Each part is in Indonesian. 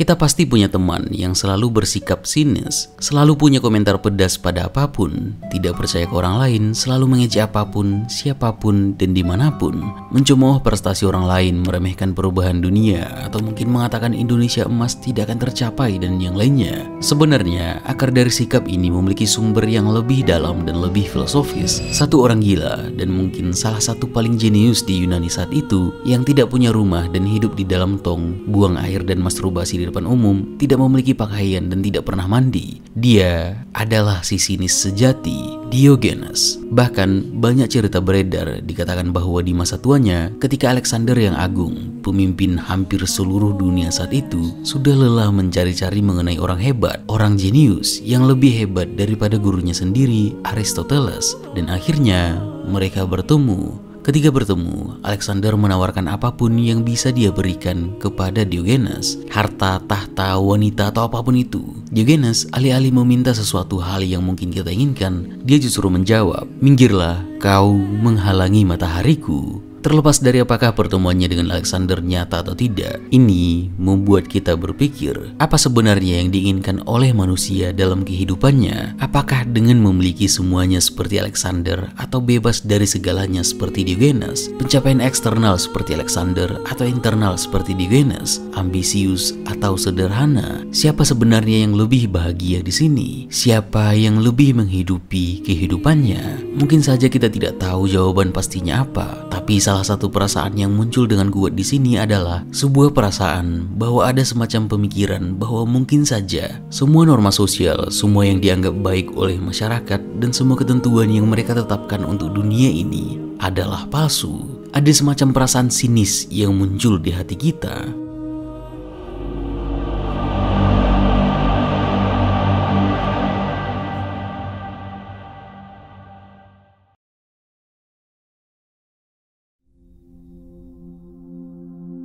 Kita pasti punya teman yang selalu bersikap sinis, selalu punya komentar pedas pada apapun, tidak percaya ke orang lain, selalu mengejek apapun, siapapun, dan dimanapun, mencemooh prestasi orang lain, meremehkan perubahan dunia, atau mungkin mengatakan Indonesia emas tidak akan tercapai, dan yang lainnya. Sebenarnya, akar dari sikap ini memiliki sumber yang lebih dalam dan lebih filosofis. Satu orang gila, dan mungkin salah satu paling jenius di Yunani saat itu, yang tidak punya rumah dan hidup di dalam tong, buang air dan masturbasi di depan umum, tidak memiliki pakaian dan tidak pernah mandi. Dia adalah si sinis sejati, Diogenes. Bahkan banyak cerita beredar dikatakan bahwa di masa tuanya, ketika Alexander yang Agung, pemimpin hampir seluruh dunia saat itu, sudah lelah mencari-cari mengenai orang hebat, orang jenius yang lebih hebat daripada gurunya sendiri, Aristoteles, dan akhirnya mereka bertemu. Ketika bertemu, Alexander menawarkan apapun yang bisa dia berikan kepada Diogenes. Harta, tahta, wanita, atau apapun itu. Diogenes alih-alih meminta sesuatu hal yang mungkin kita inginkan, dia justru menjawab, "Minggirlah, kau menghalangi matahariku." Terlepas dari apakah pertemuannya dengan Alexander nyata atau tidak, ini membuat kita berpikir, apa sebenarnya yang diinginkan oleh manusia dalam kehidupannya? Apakah dengan memiliki semuanya seperti Alexander, atau bebas dari segalanya seperti Diogenes? Pencapaian eksternal seperti Alexander, atau internal seperti Diogenes? Ambisius atau sederhana? Siapa sebenarnya yang lebih bahagia di sini? Siapa yang lebih menghidupi kehidupannya? Mungkin saja kita tidak tahu jawaban pastinya apa, tapi salah satu perasaan yang muncul dengan kuat di sini adalah sebuah perasaan bahwa ada semacam pemikiran bahwa mungkin saja semua norma sosial, semua yang dianggap baik oleh masyarakat, dan semua ketentuan yang mereka tetapkan untuk dunia ini adalah palsu. Ada semacam perasaan sinis yang muncul di hati kita.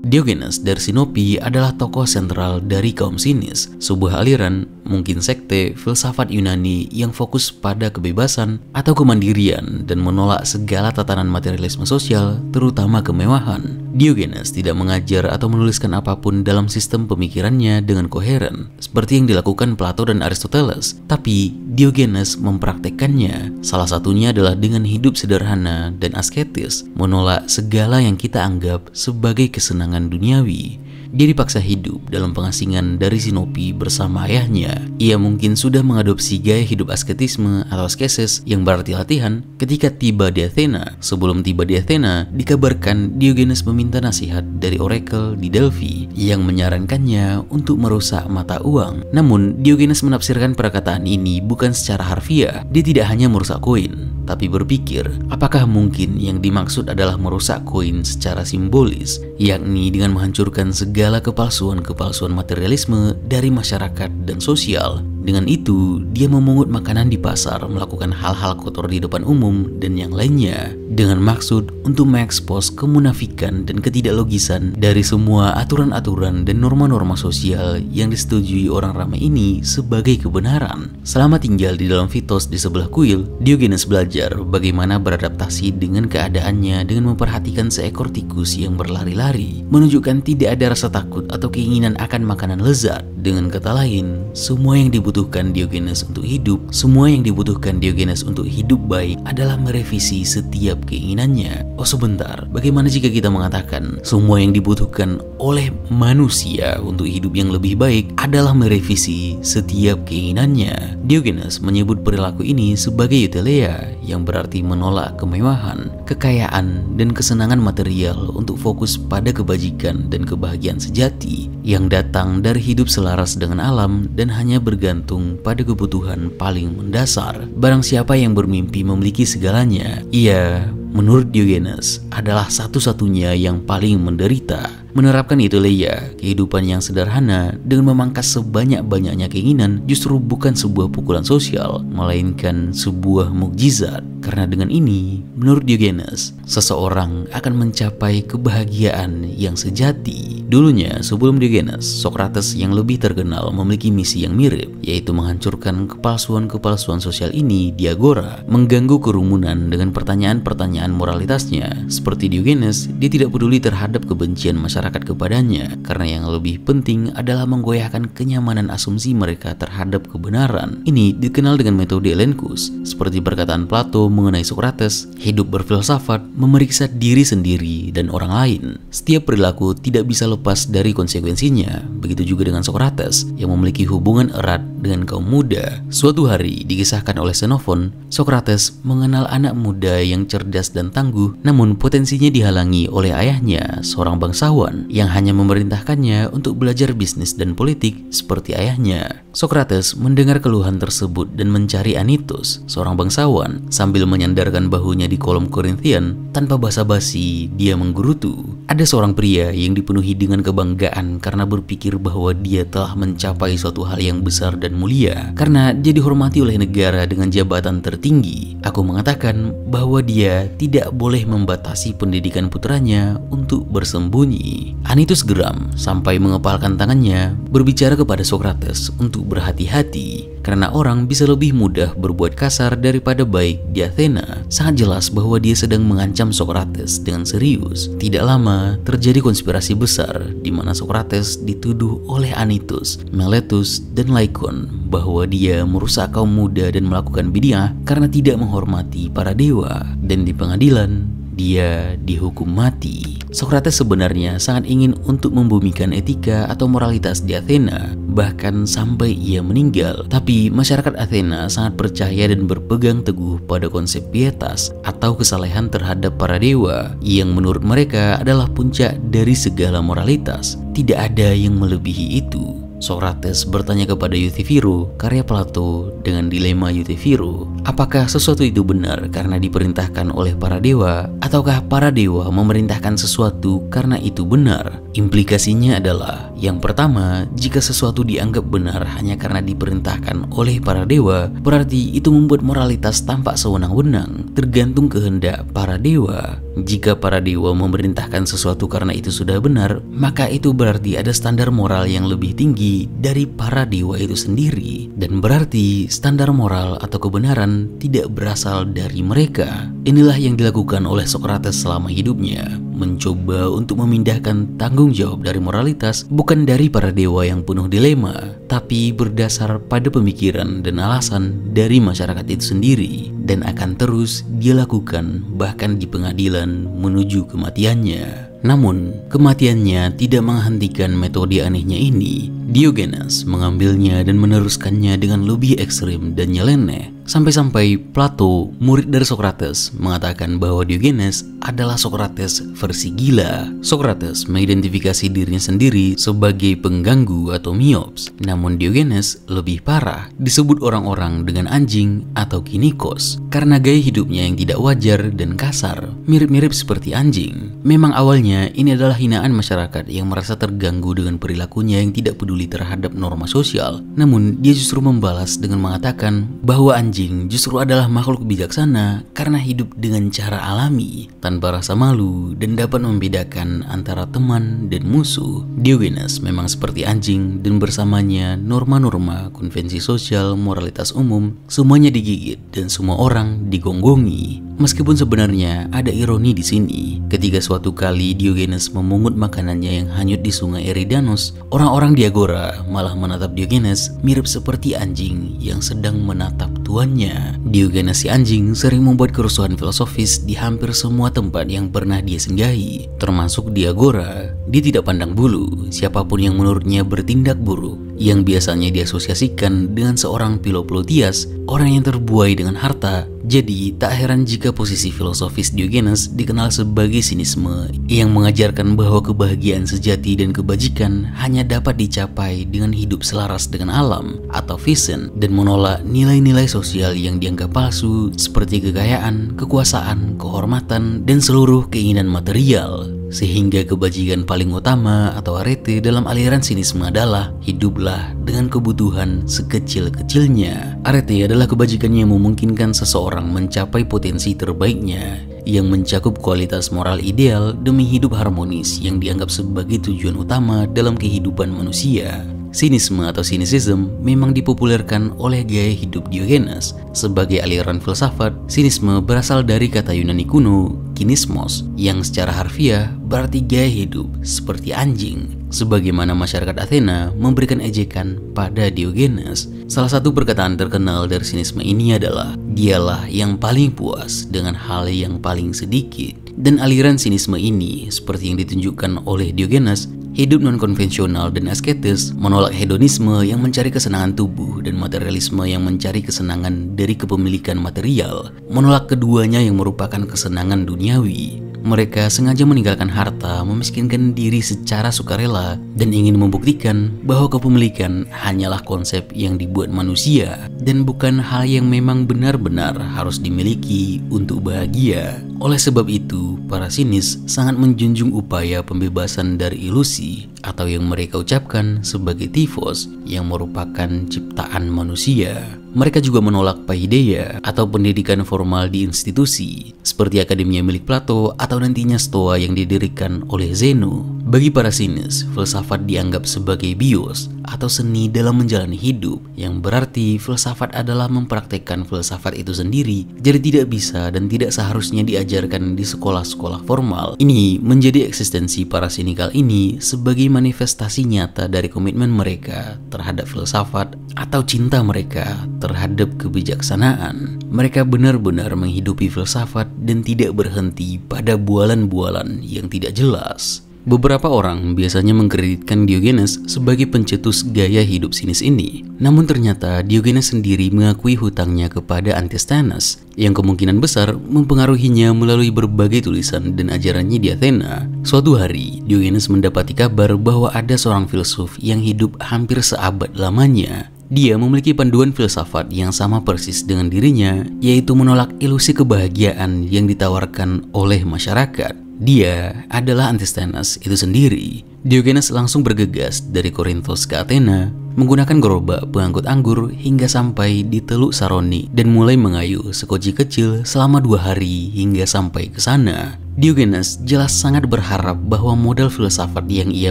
Diogenes dari Sinope adalah tokoh sentral dari kaum sinis, sebuah aliran, mungkin sekte, filsafat Yunani yang fokus pada kebebasan atau kemandirian dan menolak segala tatanan materialisme sosial, terutama kemewahan. Diogenes tidak mengajar atau menuliskan apapun dalam sistem pemikirannya dengan koheren, seperti yang dilakukan Plato dan Aristoteles, tapi Diogenes mempraktekkannya. Salah satunya adalah dengan hidup sederhana dan asketis, menolak segala yang kita anggap sebagai kesenangan duniawi. Dia dipaksa hidup dalam pengasingan dari Sinope bersama ayahnya. Ia mungkin sudah mengadopsi gaya hidup asketisme atau askesis yang berarti latihan ketika tiba di Athena. Sebelum tiba di Athena, dikabarkan Diogenes meminta nasihat dari oracle di Delphi yang menyarankannya untuk merusak mata uang. Namun, Diogenes menafsirkan perkataan ini bukan secara harfiah. Dia tidak hanya merusak koin, tapi berpikir, apakah mungkin yang dimaksud adalah merusak koin secara simbolis, yakni dengan menghancurkan segala kepalsuan-kepalsuan materialisme dari masyarakat dan sosial. Dengan itu, dia memungut makanan di pasar, melakukan hal-hal kotor di depan umum, dan yang lainnya, dengan maksud untuk mengekspos kemunafikan dan ketidaklogisan dari semua aturan-aturan dan norma-norma sosial yang disetujui orang ramai ini sebagai kebenaran. Selama tinggal di dalam Fitos di sebelah kuil, Diogenes belajar bagaimana beradaptasi dengan keadaannya dengan memperhatikan seekor tikus yang berlari-lari, menunjukkan tidak ada rasa takut atau keinginan akan makanan lezat. Dengan kata lain, semua yang dibutuhkan Diogenes untuk hidup, semua yang dibutuhkan Diogenes untuk hidup baik adalah merevisi setiap keinginannya. Oh sebentar, bagaimana jika kita mengatakan semua yang dibutuhkan oleh manusia untuk hidup yang lebih baik adalah merevisi setiap keinginannya? Diogenes menyebut perilaku ini sebagai eutheleia, yang berarti menolak kemewahan, kekayaan, dan kesenangan material untuk fokus pada kebajikan dan kebahagiaan sejati yang datang dari hidup selaras dengan alam dan hanya bergantung pada kebutuhan paling mendasar. Barang siapa yang bermimpi memiliki segalanya, ia, menurut Diogenes, adalah satu-satunya yang paling menderita. Menerapkan eutheleia, kehidupan yang sederhana dengan memangkas sebanyak-banyaknya keinginan, justru bukan sebuah pukulan sosial, melainkan sebuah mukjizat. Karena dengan ini, menurut Diogenes, seseorang akan mencapai kebahagiaan yang sejati. Dulunya, sebelum Diogenes, Socrates yang lebih terkenal memiliki misi yang mirip, yaitu menghancurkan kepalsuan-kepalsuan sosial ini di agora, mengganggu kerumunan dengan pertanyaan-pertanyaan pertanyaan moralitasnya. Seperti Diogenes, dia tidak peduli terhadap kebencian masyarakat kepadanya, karena yang lebih penting adalah menggoyahkan kenyamanan asumsi mereka terhadap kebenaran. Ini dikenal dengan metode Elenchus. Seperti perkataan Plato mengenai Socrates, hidup berfilsafat, memeriksa diri sendiri dan orang lain. Setiap perilaku tidak bisa lepas dari konsekuensinya. Begitu juga dengan Socrates yang memiliki hubungan erat dengan kaum muda. Suatu hari dikisahkan oleh Xenophon, Socrates mengenal anak muda yang cerdas dan tangguh, namun potensinya dihalangi oleh ayahnya, seorang bangsawan yang hanya memerintahkannya untuk belajar bisnis dan politik seperti ayahnya. Socrates mendengar keluhan tersebut dan mencari Anytus, seorang bangsawan, sambil menyandarkan bahunya di kolom Korinthian. Tanpa basa-basi, dia menggerutu. Ada seorang pria yang dipenuhi dengan kebanggaan karena berpikir bahwa dia telah mencapai suatu hal yang besar dan mulia, karena dia dihormati oleh negara dengan jabatan tertinggi. Aku mengatakan bahwa dia tidak boleh membatasi pendidikan putranya untuk bersembunyi. Anytus geram sampai mengepalkan tangannya, berbicara kepada Socrates untuk berhati-hati, karena orang bisa lebih mudah berbuat kasar daripada baik di Athena. Sangat jelas bahwa dia sedang mengancam Socrates dengan serius. Tidak lama terjadi konspirasi besar di mana Socrates dituduh oleh Anytus, Meletus, dan Laikon bahwa dia merusak kaum muda dan melakukan bid'ah karena tidak menghormati para dewa, dan di pengadilan dia dihukum mati. Socrates sebenarnya sangat ingin untuk membumikan etika atau moralitas di Athena, bahkan sampai ia meninggal. Tapi masyarakat Athena sangat percaya dan berpegang teguh pada konsep pietas atau kesalehan terhadap para dewa, yang menurut mereka adalah puncak dari segala moralitas. Tidak ada yang melebihi itu. Socrates bertanya kepada Euthyphro, karya Plato, dengan dilema Euthyphro. Apakah sesuatu itu benar karena diperintahkan oleh para dewa, ataukah para dewa memerintahkan sesuatu karena itu benar? Implikasinya adalah, yang pertama, jika sesuatu dianggap benar hanya karena diperintahkan oleh para dewa, berarti itu membuat moralitas tampak sewenang-wenang, tergantung kehendak para dewa. Jika para dewa memerintahkan sesuatu karena itu sudah benar, maka itu berarti ada standar moral yang lebih tinggi dari para dewa itu sendiri, dan berarti standar moral atau kebenaran tidak berasal dari mereka. Inilah yang dilakukan oleh Socrates selama hidupnya, mencoba untuk memindahkan tanggung jawab dari moralitas bukan dari para dewa yang penuh dilema, tapi berdasar pada pemikiran dan alasan dari masyarakat itu sendiri, dan akan terus dia lakukan bahkan di pengadilan menuju kematiannya. Namun, kematiannya tidak menghentikan metode anehnya ini. Diogenes mengambilnya dan meneruskannya dengan lebih ekstrim dan nyeleneh. Sampai-sampai Plato, murid dari Socrates, mengatakan bahwa Diogenes adalah Socrates versi gila. Socrates mengidentifikasi dirinya sendiri sebagai pengganggu atau miops. Namun Diogenes lebih parah, disebut orang-orang dengan anjing atau kinikos karena gaya hidupnya yang tidak wajar dan kasar, mirip-mirip seperti anjing. Memang awalnya ini adalah hinaan masyarakat yang merasa terganggu dengan perilakunya yang tidak peduli terhadap norma sosial. Namun dia justru membalas dengan mengatakan bahwa anjing justru adalah makhluk bijaksana karena hidup dengan cara alami, tanpa rasa malu, dan dapat membedakan antara teman dan musuh. Diogenes memang seperti anjing, dan bersamanya norma-norma, konvensi sosial, moralitas umum, semuanya digigit dan semua orang digonggongi. Meskipun sebenarnya ada ironi di sini. Ketika suatu kali Diogenes memungut makanannya yang hanyut di sungai Eridanos, orang-orang di Agora malah menatap Diogenes mirip seperti anjing yang sedang menatap tuannya. Diogenes si anjing sering membuat kerusuhan filosofis di hampir semua tempat yang pernah dia singgahi, termasuk di Agora. Dia tidak pandang bulu siapapun yang menurutnya bertindak buruk, yang biasanya diasosiasikan dengan seorang Philopletias, orang yang terbuai dengan harta. Jadi tak heran jika posisi filosofis Diogenes dikenal sebagai sinisme, yang mengajarkan bahwa kebahagiaan sejati dan kebajikan hanya dapat dicapai dengan hidup selaras dengan alam atau vision, dan menolak nilai-nilai sosial yang dianggap palsu seperti kekayaan, kekuasaan, kehormatan, dan seluruh keinginan material. Sehingga kebajikan paling utama atau arete dalam aliran sinisme adalah hiduplah dengan kebutuhan sekecil-kecilnya. Arete adalah kebajikan yang memungkinkan seseorang mencapai potensi terbaiknya, yang mencakup kualitas moral ideal demi hidup harmonis yang dianggap sebagai tujuan utama dalam kehidupan manusia. Sinisme atau cynicism memang dipopulerkan oleh gaya hidup Diogenes. Sebagai aliran filsafat, sinisme berasal dari kata Yunani kuno kinismos, yang secara harfiah berarti gaya hidup seperti anjing. Sebagaimana masyarakat Athena memberikan ejekan pada Diogenes. Salah satu perkataan terkenal dari sinisme ini adalah, dialah yang paling puas dengan hal yang paling sedikit. Dan aliran sinisme ini, seperti yang ditunjukkan oleh Diogenes, hidup non-konvensional dan asketis, menolak hedonisme yang mencari kesenangan tubuh dan materialisme yang mencari kesenangan dari kepemilikan material, menolak keduanya yang merupakan kesenangan duniawi. Mereka sengaja meninggalkan harta, memiskinkan diri secara sukarela, dan ingin membuktikan bahwa kepemilikan hanyalah konsep yang dibuat manusia dan bukan hal yang memang benar-benar harus dimiliki untuk bahagia. Oleh sebab itu, para sinis sangat menjunjung upaya pembebasan dari ilusi atau yang mereka ucapkan sebagai typhos yang merupakan ciptaan manusia. Mereka juga menolak paideia atau pendidikan formal di institusi seperti akademia milik Plato atau nantinya Stoa yang didirikan oleh Zeno. Bagi para sinis, filsafat dianggap sebagai bios atau seni dalam menjalani hidup, yang berarti filsafat adalah mempraktekkan filsafat itu sendiri, jadi tidak bisa dan tidak seharusnya diajarkan di sekolah-sekolah formal. Ini menjadi eksistensi para sinikal ini sebagai manifestasi nyata dari komitmen mereka terhadap filsafat atau cinta mereka terhadap kebijaksanaan. Mereka benar-benar menghidupi filsafat dan tidak berhenti pada bualan-bualan yang tidak jelas. Beberapa orang biasanya mengkreditkan Diogenes sebagai pencetus gaya hidup sinis ini. Namun ternyata Diogenes sendiri mengakui hutangnya kepada Antisthenes, yang kemungkinan besar mempengaruhinya melalui berbagai tulisan dan ajarannya di Athena. Suatu hari, Diogenes mendapati kabar bahwa ada seorang filsuf yang hidup hampir seabad lamanya. Dia memiliki panduan filsafat yang sama persis dengan dirinya, yaitu menolak ilusi kebahagiaan yang ditawarkan oleh masyarakat. Dia adalah Antisthenes itu sendiri. Diogenes langsung bergegas dari Korinthos ke Athena menggunakan gerobak pengangkut anggur hingga sampai di Teluk Saroni dan mulai mengayuh sekoci kecil selama 2 hari hingga sampai ke sana. Diogenes jelas sangat berharap bahwa modal filsafat yang ia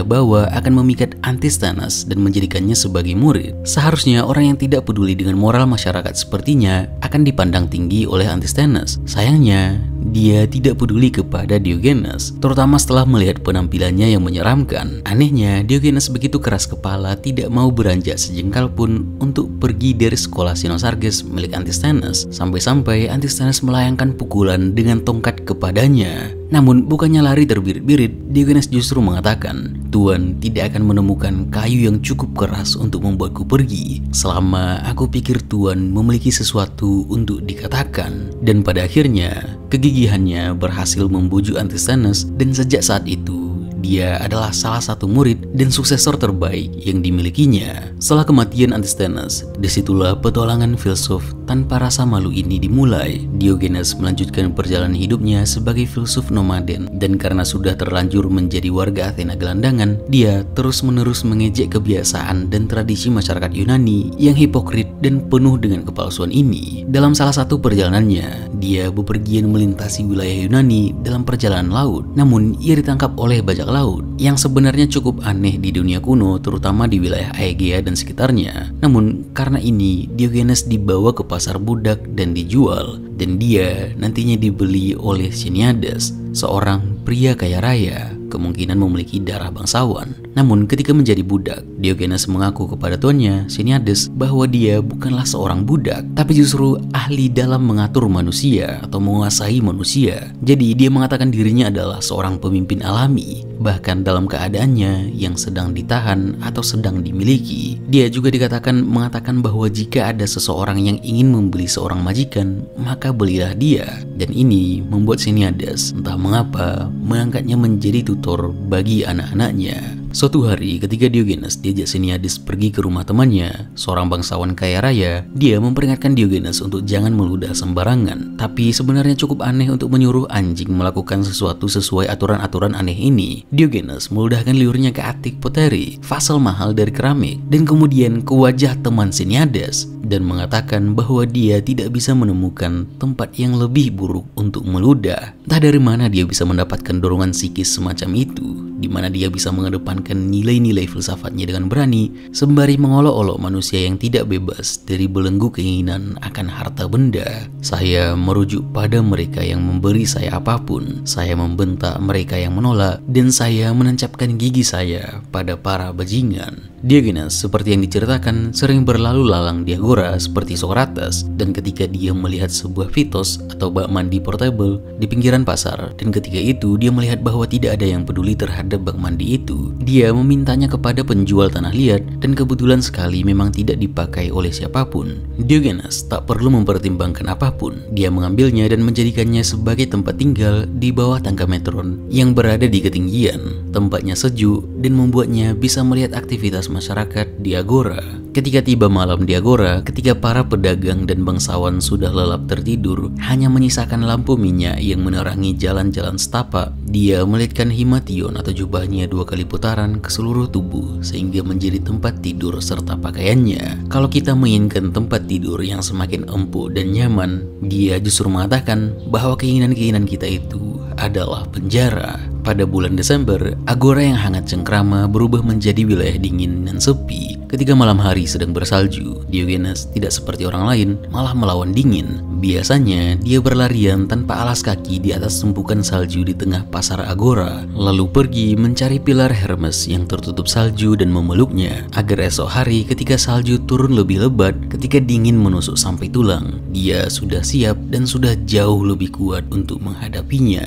bawa akan memikat Antisthenes dan menjadikannya sebagai murid. Seharusnya orang yang tidak peduli dengan moral masyarakat sepertinya akan dipandang tinggi oleh Antisthenes. Sayangnya, dia tidak peduli kepada Diogenes, terutama setelah melihat penampilannya yang menyeramkan. Anehnya, Diogenes begitu keras kepala tidak mau beranjak sejengkal pun untuk pergi dari sekolah Sinosarges milik Antisthenes. Sampai-sampai Antisthenes melayangkan pukulan dengan tongkat kepadanya. Namun bukannya lari terbirit-birit, Diogenes justru mengatakan, "Tuan tidak akan menemukan kayu yang cukup keras untuk membuatku pergi selama aku pikir Tuan memiliki sesuatu untuk dikatakan." Dan pada akhirnya, kegigihannya berhasil membujuk Antisthenes, dan sejak saat itu dia adalah salah satu murid dan suksesor terbaik yang dimilikinya. Setelah kematian Antisthenes, disitulah petualangan filsuf tanpa rasa malu ini dimulai. Diogenes melanjutkan perjalanan hidupnya sebagai filsuf nomaden, dan karena sudah terlanjur menjadi warga Athena gelandangan, dia terus-menerus mengejek kebiasaan dan tradisi masyarakat Yunani yang hipokrit dan penuh dengan kepalsuan ini. Dalam salah satu perjalanannya, dia bepergian melintasi wilayah Yunani dalam perjalanan laut, namun ia ditangkap oleh bajak laut yang sebenarnya cukup aneh di dunia kuno, terutama di wilayah Aegea dan sekitarnya. Namun karena ini, Diogenes dibawa ke pasar budak dan dijual, dan dia nantinya dibeli oleh Xeniades, seorang pria kaya raya, kemungkinan memiliki darah bangsawan. Namun ketika menjadi budak, Diogenes mengaku kepada tuannya, Xeniades, bahwa dia bukanlah seorang budak, tapi justru ahli dalam mengatur manusia atau menguasai manusia. Jadi dia mengatakan dirinya adalah seorang pemimpin alami, bahkan dalam keadaannya yang sedang ditahan atau sedang dimiliki. Dia juga mengatakan bahwa jika ada seseorang yang ingin membeli seorang majikan, maka belilah dia. Dan ini membuat Xeniades entah mengapa mengangkatnya menjadi tutor bagi anak-anaknya. Suatu hari ketika Diogenes diajak Xeniades pergi ke rumah temannya, seorang bangsawan kaya raya, dia memperingatkan Diogenes untuk jangan meludah sembarangan. Tapi sebenarnya cukup aneh untuk menyuruh anjing melakukan sesuatu sesuai aturan-aturan aneh ini. Diogenes meludahkan liurnya ke atik poteri, vasel mahal dari keramik, dan kemudian ke wajah teman Xeniades. dan mengatakan bahwa dia tidak bisa menemukan tempat yang lebih buruk untuk meludah. Entah dari mana dia bisa mendapatkan dorongan psikis semacam itu, di mana dia bisa mengedepankan nilai-nilai filsafatnya dengan berani, sembari mengolok-olok manusia yang tidak bebas dari belenggu keinginan akan harta benda. Saya merujuk pada mereka yang memberi saya apapun, saya membentak mereka yang menolak, dan saya menancapkan gigi saya pada para bajingan. Diogenes, seperti yang diceritakan, sering berlalu lalang di agora seperti Socrates, dan ketika dia melihat sebuah fitos atau bak mandi portable di pinggiran pasar, dan ketika itu dia melihat bahwa tidak ada yang peduli terhadap bak mandi itu, dia memintanya kepada penjual tanah liat, dan kebetulan sekali memang tidak dipakai oleh siapapun. Diogenes tak perlu mempertimbangkan apapun, dia mengambilnya dan menjadikannya sebagai tempat tinggal di bawah tangga metron yang berada di ketinggian. Tempatnya sejuk dan membuatnya bisa melihat aktivitas masyarakat di agora. Ketika tiba malam di agora, ketika para pedagang dan bangsawan sudah lelap tertidur, hanya menyisakan lampu minyak yang menerangi jalan-jalan setapak, dia melitkan himation atau jubahnya 2 kali putaran ke seluruh tubuh sehingga menjadi tempat tidur serta pakaiannya. Kalau kita menginginkan tempat tidur yang semakin empuk dan nyaman, dia justru mengatakan bahwa keinginan-keinginan kita itu adalah penjara. Pada bulan Desember, agora yang hangat cengkrama berubah menjadi wilayah dingin dan sepi. Ketika malam hari sedang bersalju, Diogenes tidak seperti orang lain, malah melawan dingin. Biasanya, dia berlarian tanpa alas kaki di atas tumpukan salju di tengah pasar agora, lalu pergi mencari pilar Hermes yang tertutup salju dan memeluknya, agar esok hari ketika salju turun lebih lebat, ketika dingin menusuk sampai tulang, dia sudah siap dan sudah jauh lebih kuat untuk menghadapinya.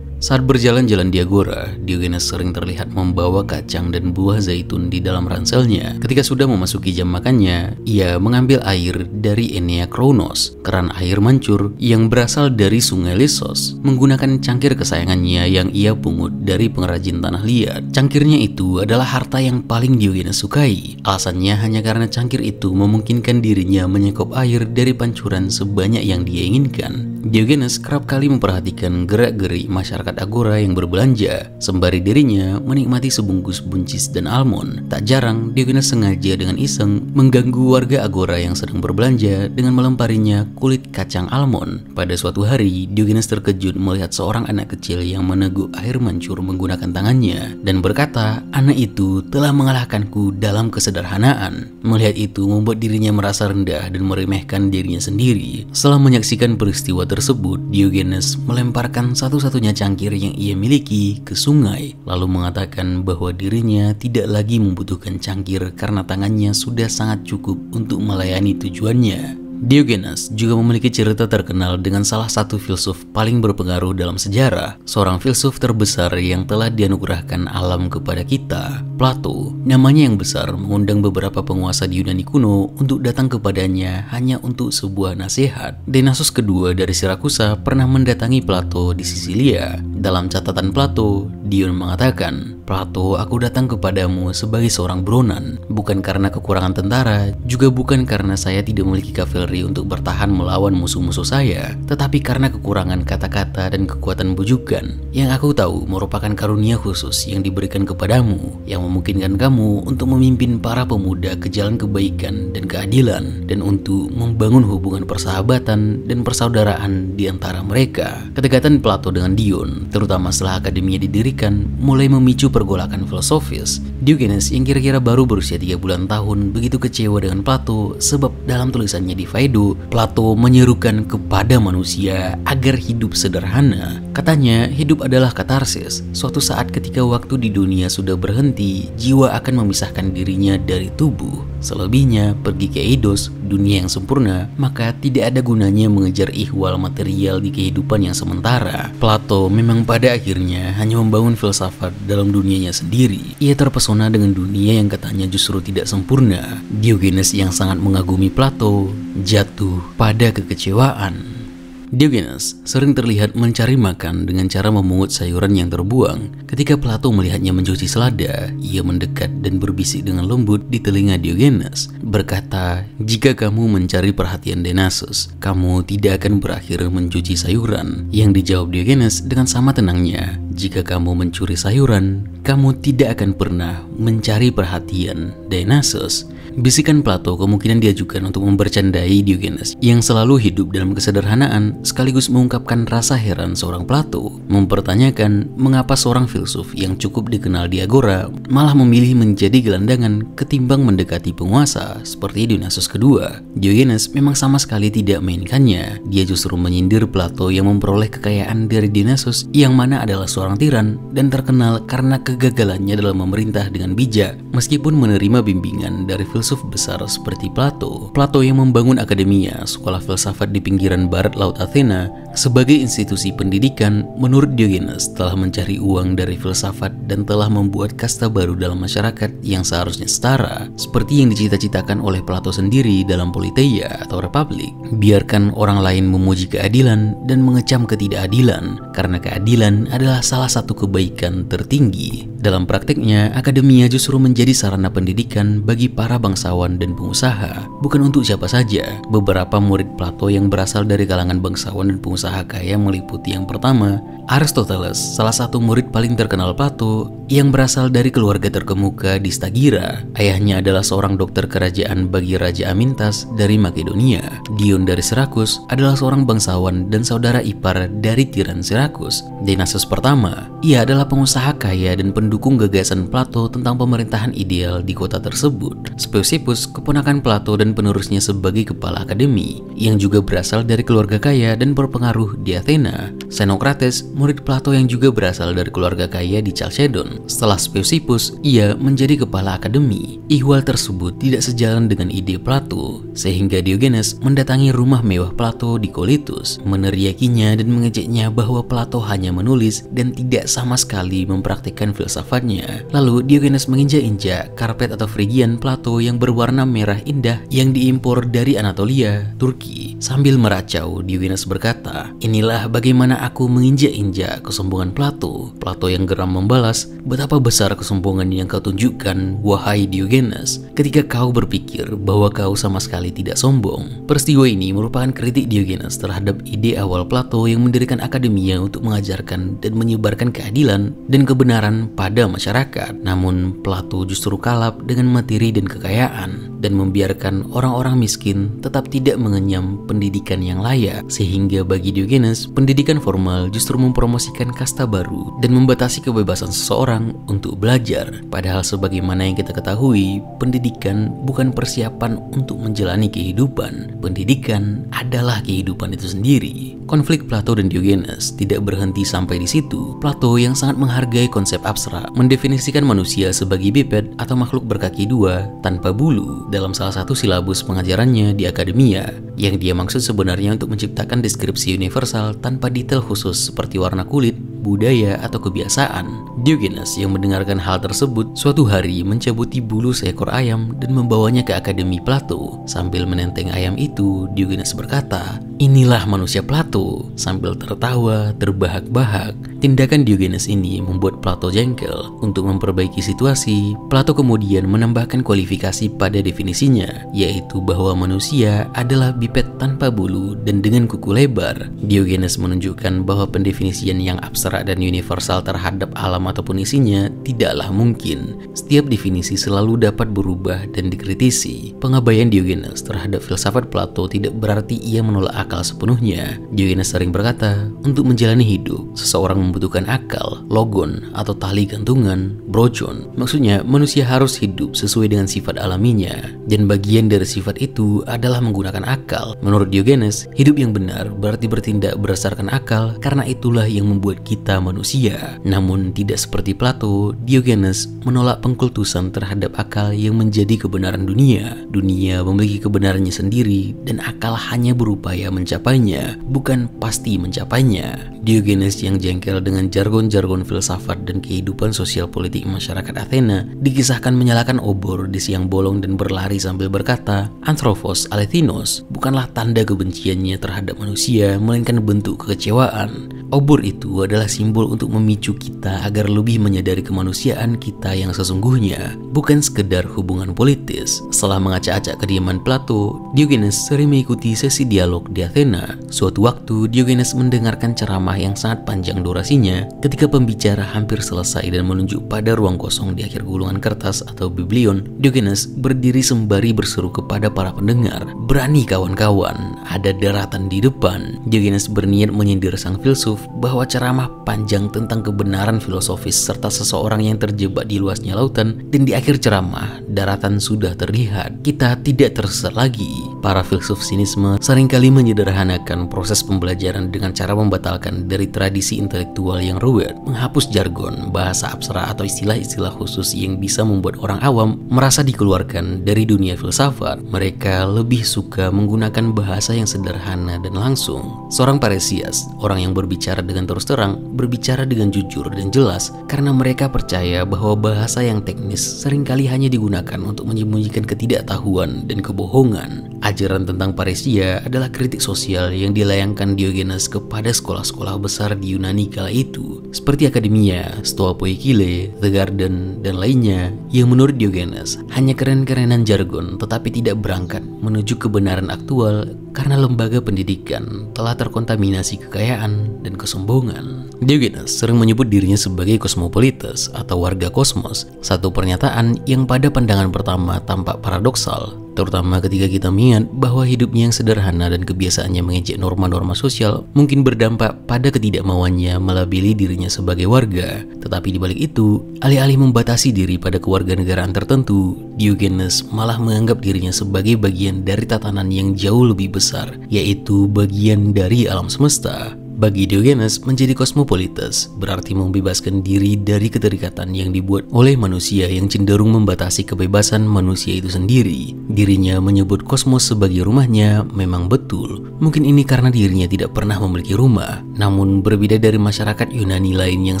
Saat berjalan-jalan di agora, Diogenes sering terlihat membawa kacang dan buah zaitun di dalam ranselnya. Ketika sudah memasuki jam makannya, ia mengambil air dari Enea Kronos, keran air mancur yang berasal dari sungai Lissos, menggunakan cangkir kesayangannya yang ia pungut dari pengrajin tanah liat. Cangkirnya itu adalah harta yang paling Diogenes sukai. Alasannya hanya karena cangkir itu memungkinkan dirinya menyekop air dari pancuran sebanyak yang dia inginkan. Diogenes kerap kali memperhatikan gerak-gerik masyarakat agora yang berbelanja, sembari dirinya menikmati sebungkus buncis dan almond. Tak jarang, Diogenes sengaja dengan iseng mengganggu warga agora yang sedang berbelanja dengan melemparinya kulit kacang almond. Pada suatu hari, Diogenes terkejut melihat seorang anak kecil yang meneguk air mancur menggunakan tangannya, dan berkata, "Anak itu telah mengalahkanku dalam kesederhanaan." Melihat itu membuat dirinya merasa rendah dan meremehkan dirinya sendiri. Setelah menyaksikan peristiwa tersebut, Diogenes melemparkan satu-satunya cangkir yang ia miliki ke sungai, lalu mengatakan bahwa dirinya tidak lagi membutuhkan cangkir karena tangannya sudah sangat cukup untuk melayani tujuannya. Diogenes juga memiliki cerita terkenal dengan salah satu filsuf paling berpengaruh dalam sejarah, seorang filsuf terbesar yang telah dianugerahkan alam kepada kita, Plato. Namanya yang besar mengundang beberapa penguasa di Yunani kuno untuk datang kepadanya hanya untuk sebuah nasihat. Denasus kedua dari Sirakusa pernah mendatangi Plato di Sisilia. Dalam catatan Plato, Dion mengatakan, "Plato, aku datang kepadamu sebagai seorang buronan, bukan karena kekurangan tentara, juga bukan karena saya tidak memiliki kavaleri untuk bertahan melawan musuh-musuh saya, tetapi karena kekurangan kata-kata dan kekuatan bujukan yang aku tahu merupakan karunia khusus yang diberikan kepadamu, yang memungkinkan kamu untuk memimpin para pemuda ke jalan kebaikan dan keadilan, dan untuk membangun hubungan persahabatan dan persaudaraan di antara mereka." Kedekatan Plato dengan Dion, terutama setelah akademinya didirikan, mulai memicu pergolakan filosofis. Diogenes yang kira-kira baru berusia 3 bulan tahun begitu kecewa dengan Plato, sebab dalam tulisannya di Phaedo, Plato menyerukan kepada manusia agar hidup sederhana. Katanya, hidup adalah katarsis. Suatu saat ketika waktu di dunia sudah berhenti, jiwa akan memisahkan dirinya dari tubuh. Selebihnya pergi ke Eidos, dunia yang sempurna, maka tidak ada gunanya mengejar ihwal material di kehidupan yang sementara. Plato memang pada akhirnya hanya membangun filsafat dalam dunianya sendiri. Ia terpesona dengan dunia yang katanya justru tidak sempurna. Diogenes yang sangat mengagumi Plato jatuh pada kekecewaan. Diogenes sering terlihat mencari makan dengan cara memungut sayuran yang terbuang. Ketika Plato melihatnya mencuci selada, ia mendekat dan berbisik dengan lembut di telinga Diogenes, berkata, "Jika kamu mencari perhatian Denasus, kamu tidak akan berakhir mencuci sayuran." Yang dijawab Diogenes dengan sama tenangnya, jika kamu mencuri sayuran, kamu tidak akan pernah mencari perhatian. Dionysus. Bisikan Plato kemungkinan diajukan untuk membercandai Diogenes yang selalu hidup dalam kesederhanaan, sekaligus mengungkapkan rasa heran seorang Plato, mempertanyakan mengapa seorang filsuf yang cukup dikenal di agora malah memilih menjadi gelandangan ketimbang mendekati penguasa seperti Dionysus kedua. Diogenes memang sama sekali tidak mainkannya. Dia justru menyindir Plato yang memperoleh kekayaan dari Dionysus yang mana adalah seorang tiran dan terkenal karena kegagalannya dalam memerintah dengan bijak, meskipun menerima bimbingan dari filsuf besar seperti Plato. Plato yang membangun akademia, sekolah filsafat di pinggiran barat laut Athena, sebagai institusi pendidikan, menurut Diogenes telah mencari uang dari filsafat dan telah membuat kasta baru dalam masyarakat yang seharusnya setara, seperti yang dicita-citakan oleh Plato sendiri dalam Politeia atau Republik. Biarkan orang lain memuji keadilan dan mengecam ketidakadilan, karena keadilan adalah salah satu kebaikan tertinggi. Dalam prakteknya, akademia justru menjadi sarana pendidikan bagi para bangsawan dan pengusaha, bukan untuk siapa saja. Beberapa murid Plato yang berasal dari kalangan bangsawan dan pengusaha kaya meliputi yang pertama, Aristoteles, salah satu murid paling terkenal Plato yang berasal dari keluarga terkemuka di Stagira. Ayahnya adalah seorang dokter kerajaan bagi Raja Amintas dari Makedonia. Dion dari Sirakus adalah seorang bangsawan dan saudara ipar dari tiran Sirakus. Dionysus pertama, ia adalah pengusaha kaya dan pendukung gagasan Plato tentang pemerintahan ideal di kota tersebut. Speusippus, keponakan Plato dan penerusnya sebagai kepala akademi, yang juga berasal dari keluarga kaya dan berpengaruh di Athena. Xenocrates, murid Plato yang juga berasal dari keluarga kaya di Chalcedon. Setelah Speusippus, ia menjadi kepala akademi. Ihwal tersebut tidak sejalan dengan ide Plato, sehingga Diogenes mendatangi rumah mewah Plato di Kolytus, meneriakinya dan mengejeknya bahwa Plato hanya menulis dan tidak sama sekali mempraktikkan filsafatnya. Lalu Diogenes menginjak-injak karpet atau Phrygian Plato yang berwarna merah indah yang diimpor dari Anatolia, Turki. Sambil meracau, Diogenes berkata, "Inilah bagaimana aku menginjak-injak kesombongan Plato." Plato yang geram membalas, "Betapa besar kesombongan yang kau tunjukkan, wahai Diogenes, ketika kau berpikir bahwa kau sama sekali tidak sombong." Peristiwa ini merupakan kritik Diogenes terhadap ide awal Plato yang mendirikan akademia untuk mengajarkan dan menyebarkan keadilan dan kebenaran pada masyarakat. Namun Plato justru kalap dengan materi dan kekayaan dan membiarkan orang-orang miskin tetap tidak mengenyam pendidikan yang layak, sehingga bagi Diogenes pendidikan formal justru mempromosikan kasta baru dan membatasi kebebasan seseorang untuk belajar. Padahal sebagaimana yang kita ketahui, pendidikan bukan persiapan untuk menjalani kehidupan. Pendidikan adalah kehidupan itu sendiri. Konflik Plato dan Diogenes tidak berhenti sampai di situ. Plato yang sangat menghargai konsep abstrak mendefinisikan manusia sebagai biped atau makhluk berkaki dua tanpa bulu dalam salah satu silabus pengajarannya di akademia, yang dia maksud sebenarnya untuk menciptakan deskripsi universal tanpa detail khusus seperti warna kulit, budaya, atau kebiasaan. Diogenes yang mendengarkan hal tersebut suatu hari mencabuti bulu seekor ayam dan membawanya ke akademi Plato. Sambil menenteng ayam itu, Diogenes berkata, "Inilah manusia Plato." Sambil tertawa terbahak-bahak. Tindakan Diogenes ini membuat Plato jengkel. Untuk memperbaiki situasi, Plato kemudian menambahkan kualifikasi pada definisinya, yaitu bahwa manusia adalah biped tanpa bulu dan dengan kuku lebar. Diogenes menunjukkan bahwa pendefinisian yang abstrak dan universal terhadap alam ataupun isinya tidaklah mungkin. Setiap definisi selalu dapat berubah dan dikritisi. Pengabaian Diogenes terhadap filsafat Plato tidak berarti ia menolak akal sepenuhnya. Diogenes sering berkata, untuk menjalani hidup, seseorang membutuhkan akal, logon, atau tali gantungan, brojon. Maksudnya, manusia harus hidup sesuai dengan sifat alaminya, dan bagian dari sifat itu adalah menggunakan akal. Menurut Diogenes, hidup yang benar berarti bertindak berdasarkan akal, karena itulah yang membuat kita manusia. Namun, tidak seperti Plato, Diogenes menolak pengkultusan terhadap akal yang menjadi kebenaran dunia. Dunia memiliki kebenarannya sendiri, dan akal hanya berupaya mencapainya, bukan pasti mencapainya. Diogenes yang jengkel dengan jargon-jargon filsafat dan kehidupan sosial politik masyarakat Athena dikisahkan menyalakan obor di siang bolong dan berlari sambil berkata, "Anthropos alethinos" bukanlah tanda kebenciannya terhadap manusia, melainkan bentuk kekecewaan. Obor itu adalah simbol untuk memicu kita agar lebih menyadari kemanusiaan kita yang sesungguhnya, bukan sekedar hubungan politis. Setelah mengacak-acak kediaman Plato, Diogenes sering mengikuti sesi dialog di Athena. Suatu waktu, Diogenes mendengarkan ceramah yang sangat panjang durasinya. Ketika pembicara hampir selesai dan menunjuk pada ruang kosong di akhir gulungan kertas atau biblion, Diogenes berdiri sembari berseru kepada para pendengar, "Berani kawan-kawan, ada daratan di depan." Diogenes berniat menyindir sang filsuf bahwa ceramah panjang tentang kebenaran filosofis serta seseorang yang terjebak di luasnya lautan, dan di akhir ceramah daratan sudah terlihat. Kita tidak tersesat lagi. Para filsuf sinisme seringkali menyederhanakan proses pembelajaran dengan cara membatalkan dari tradisi intelektual yang ruwet, menghapus jargon, bahasa abstrak atau istilah-istilah khusus yang bisa membuat orang awam merasa dikeluarkan dari dunia filsafat. Mereka lebih suka menggunakan bahasa yang sederhana dan langsung. Seorang Paresias, orang yang berbicara dengan terus terang, berbicara dengan jujur dan jelas karena mereka percaya bahwa bahasa yang teknis seringkali hanya digunakan untuk menyembunyikan ketidaktahuan dan kebohongan. Ajaran tentang paresia adalah kritik sosial yang dilayangkan Diogenes kepada sekolah-sekolah besar di Yunani kala itu, seperti Akademia, Stoa Poikile, The Garden, dan lainnya, yang menurut Diogenes hanya keren-kerenan jargon tetapi tidak berangkat menuju kebenaran aktual karena lembaga pendidikan telah terkontaminasi kekayaan dan kesombongan. Diogenes sering menyebut dirinya sebagai kosmopolites atau warga kosmos, satu pernyataan yang pada pandangan pertama tampak paradoksal, terutama ketika kita mengingat bahwa hidupnya yang sederhana dan kebiasaannya mengejek norma-norma sosial mungkin berdampak pada ketidakmauannya melabeli dirinya sebagai warga. Tetapi di balik itu, alih-alih membatasi diri pada kewarganegaraan tertentu, Diogenes malah menganggap dirinya sebagai bagian dari tatanan yang jauh lebih besar, yaitu bagian dari alam semesta. Bagi Diogenes, menjadi kosmopolites berarti membebaskan diri dari keterikatan yang dibuat oleh manusia yang cenderung membatasi kebebasan manusia itu sendiri. Dirinya menyebut kosmos sebagai rumahnya memang betul. Mungkin ini karena dirinya tidak pernah memiliki rumah. Namun berbeda dari masyarakat Yunani lain yang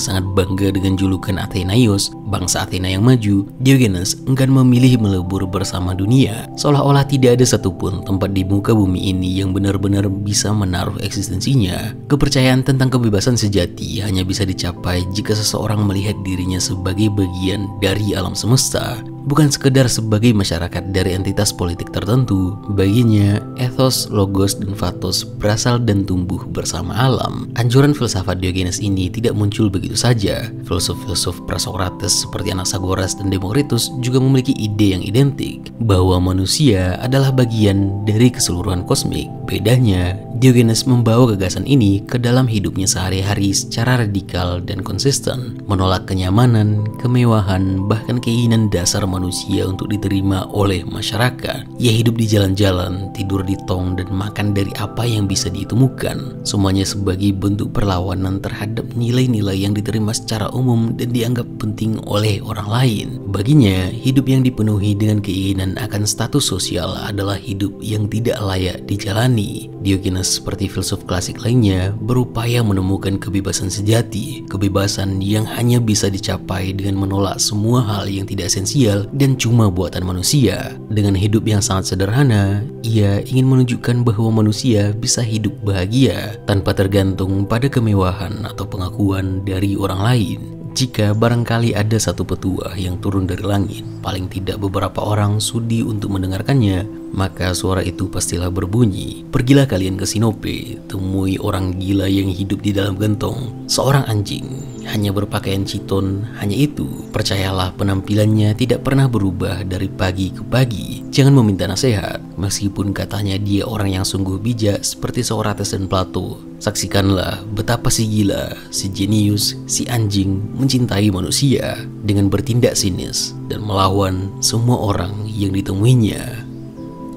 sangat bangga dengan julukan Athenaios, bangsa Athena yang maju, Diogenes enggan memilih melebur bersama dunia. Seolah-olah tidak ada satupun tempat di muka bumi ini yang benar-benar bisa menaruh eksistensinya. Kepercayaan tentang kebebasan sejati hanya bisa dicapai jika seseorang melihat dirinya sebagai bagian dari alam semesta, bukan sekedar sebagai masyarakat dari entitas politik tertentu. Baginya, ethos, logos, dan pathos berasal dan tumbuh bersama alam. Anjuran filsafat Diogenes ini tidak muncul begitu saja. Filsuf-filsuf Prasokrates seperti Anaxagoras dan Demokritus juga memiliki ide yang identik, bahwa manusia adalah bagian dari keseluruhan kosmik. Bedanya, Diogenes membawa gagasan ini ke dalam hidupnya sehari-hari secara radikal dan konsisten, menolak kenyamanan, kemewahan, bahkan keinginan dasar manusia untuk diterima oleh masyarakat. Ia hidup di jalan-jalan, tidur di tong, dan makan dari apa yang bisa ditemukan. Semuanya sebagai bentuk perlawanan terhadap nilai-nilai yang diterima secara umum dan dianggap penting oleh orang lain. Baginya, hidup yang dipenuhi dengan keinginan akan status sosial adalah hidup yang tidak layak dijalani. Diogenes seperti filsuf klasik lainnya berupaya menemukan kebebasan sejati, kebebasan yang hanya bisa dicapai dengan menolak semua hal yang tidak esensial dan cuma buatan manusia. Dengan hidup yang sangat sederhana, ia ingin menunjukkan bahwa manusia bisa hidup bahagia tanpa tergantung pada kemewahan atau pengakuan dari orang lain. Jika barangkali ada satu petuah yang turun dari langit, paling tidak beberapa orang sudi untuk mendengarkannya, maka suara itu pastilah berbunyi, "Pergilah kalian ke Sinope, temui orang gila yang hidup di dalam gentong, seorang anjing, hanya berpakaian chiton, hanya itu. Percayalah, penampilannya tidak pernah berubah dari pagi ke pagi. Jangan meminta nasihat, meskipun katanya dia orang yang sungguh bijak seperti Sokrates dan Plato. Saksikanlah betapa si gila, si jenius, si anjing mencintai manusia dengan bertindak sinis dan melawan semua orang yang ditemuinya."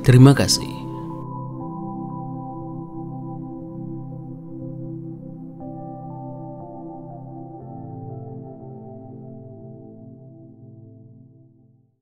Terima kasih